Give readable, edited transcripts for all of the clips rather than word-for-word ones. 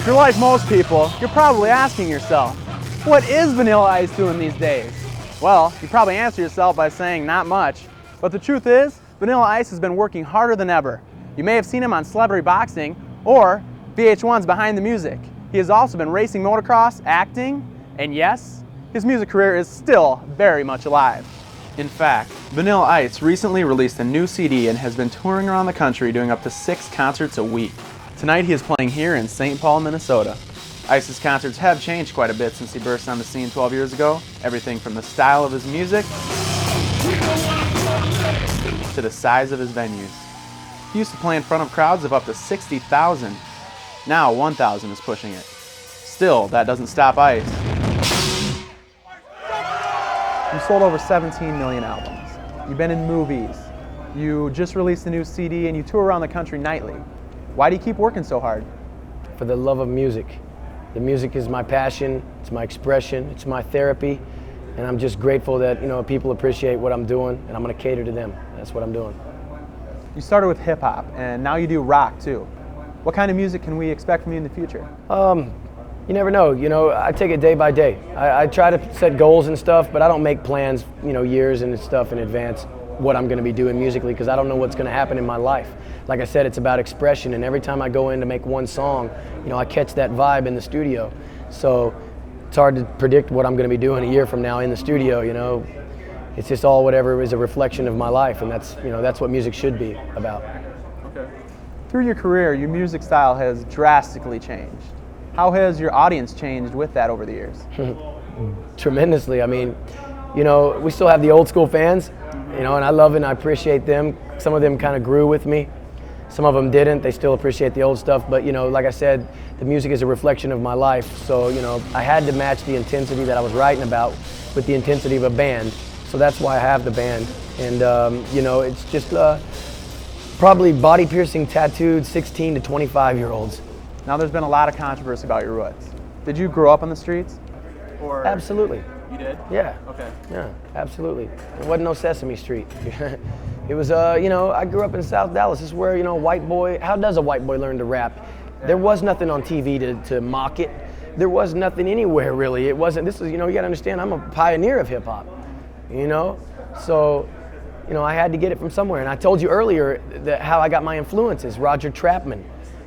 If you're like most people, you're probably asking yourself, what is Vanilla Ice doing these days? Well, you probably answer yourself by saying not much. But the truth is, Vanilla Ice has been working harder than ever. You may have seen him on Celebrity Boxing or VH1's Behind the Music. He has also been racing motocross, acting, and yes, his music career is still very much alive. In fact, Vanilla Ice recently released a new CD and has been touring around the country doing up to 6 concerts a week. Tonight he is playing here in St. Paul, Minnesota. Ice's concerts have changed quite a bit since he burst on the scene 12 years ago. Everything from the style of his music to the size of his venues. He used to play in front of crowds of up to 60,000. Now 1,000 is pushing it. Still, that doesn't stop Ice. You sold over 17 million albums. You've been in movies. You just released a new CD and you tour around the country nightly. Why do you keep working so hard? For the love of music. The music is my passion, it's my expression, it's my therapy, and I'm just grateful that people appreciate what I'm doing, and I'm going to cater to them. That's what I'm doing. You started with hip hop, and now you do rock too. What kind of music can we expect from you in the future? You never know. I take it day by day. I try to set goals and stuff, but I don't make plans, years and stuff in advance what I'm going to be doing musically, because I don't know what's going to happen in my life. Like I said, it's about expression, and every time I go in to make one song, I catch that vibe in the studio. So it's hard to predict what I'm going to be doing a year from now in the studio. It's just all whatever is a reflection of my life, and that's what music should be about. Okay. Through your career, your music style has drastically changed. How has your audience changed with that over the years? Tremendously. I mean, we still have the old school fans, and I love it and I appreciate them. Some of them kind of grew with me. Some of them didn't. They still appreciate the old stuff. But, like I said, the music is a reflection of my life. So, I had to match the intensity that I was writing about with the intensity of a band. So that's why I have the band. And, it's just probably body-piercing tattooed 16 to 25-year-olds. Now, there's been a lot of controversy about your roots. Did you grow up on the streets? Or Absolutely. You did? Yeah. Okay. Yeah, absolutely. It wasn't no Sesame Street. It was, I grew up in South Dallas. This is where, white boy, how does a white boy learn to rap? Yeah. There was nothing on TV to mock it. There was nothing anywhere, really. It wasn't, you got to understand, I'm a pioneer of hip hop, So, I had to get it from somewhere. And I told you earlier that how I got my influences, Roger Trapman.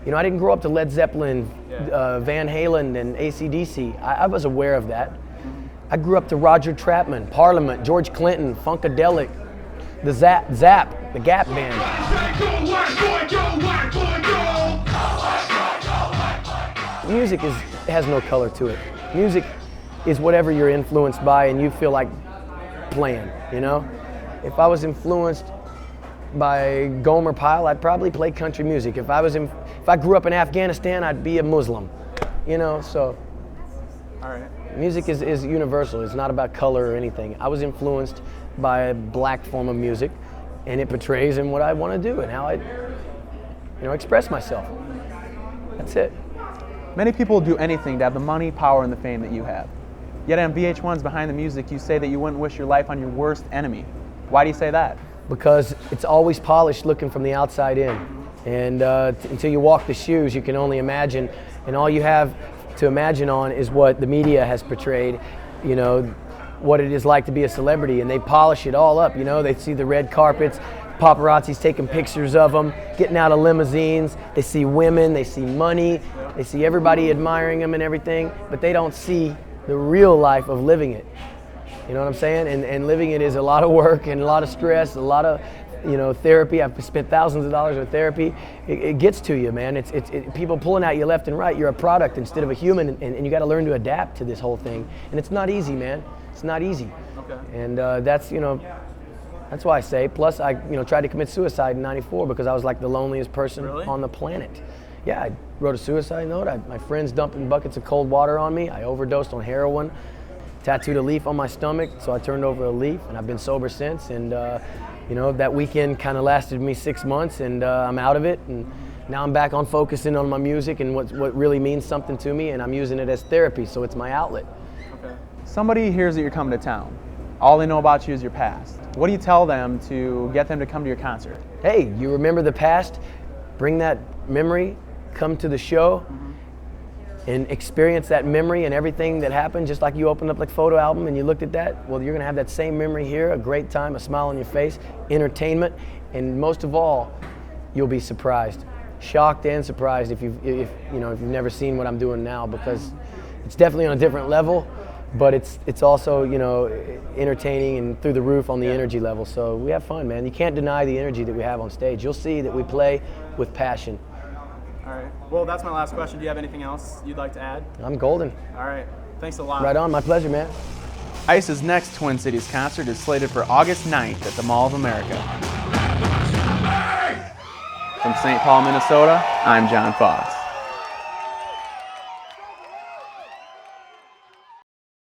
I didn't grow up to Led Zeppelin, Van Halen, and AC/DC. I was aware of that. I grew up to Roger Trapman, Parliament, George Clinton, Funkadelic, the Zap, the Gap Band. Music has no color to it. Music is whatever you're influenced by and you feel like playing, If I was influenced by Gomer Pyle, I'd probably play country music. If I grew up in Afghanistan, I'd be a Muslim, so. All right. Music is universal. It's not about color or anything. I was influenced by a black form of music, and it portrays in what I want to do and how I, express myself. That's it. Many people do anything to have the money, power, and the fame that you have. Yet on VH1's Behind the Music, you say that you wouldn't wish your life on your worst enemy. Why do you say that? Because it's always polished looking from the outside in. And until you walk the shoes, you can only imagine. And all you have to imagine on is what the media has portrayed, what it is like to be a celebrity. And they polish it all up, They see the red carpets, paparazzi's taking pictures of them, getting out of limousines. They see women, they see money, they see everybody admiring them and everything. But they don't see the real life of living it. You know what I'm saying? And living it is a lot of work and a lot of stress, a lot of therapy. I've spent thousands of dollars on therapy. It gets to you, man. It's people pulling at you left and right. You're a product instead of a human, and you got to learn to adapt to this whole thing. And it's not easy, man. It's not easy. Okay. And that's why I say. Plus, I tried to commit suicide in '94 because I was like the loneliest person on the planet. Yeah, I wrote a suicide note. My friends dumping buckets of cold water on me. I overdosed on heroin. Tattooed a leaf on my stomach, so I turned over a leaf, and I've been sober since. And that weekend kind of lasted me 6 months, and I'm out of it. And now I'm back on focusing on my music and what really means something to me, and I'm using it as therapy, so it's my outlet. Okay. Somebody hears that you're coming to town. All they know about you is your past. What do you tell them to get them to come to your concert? Hey, you remember the past? Bring that memory, come to the show. and experience that memory and everything that happened, just like you opened up like photo album and you looked at that. Well, you're going to have that same memory here, a great time, a smile on your face, entertainment, and most of all, you'll be surprised, shocked and surprised if you've never seen what I'm doing now, because it's definitely on a different level, but it's also, you know, entertaining and through the roof on the energy level. So we have fun, man. You can't deny the energy that we have on stage. You'll see that we play with passion. All right. Well, that's my last question. Do you have anything else you'd like to add? I'm golden. All right. Thanks a lot. Right on. My pleasure, man. Ice's next Twin Cities concert is slated for August 9th at the Mall of America. From St. Paul, Minnesota, I'm John Foss.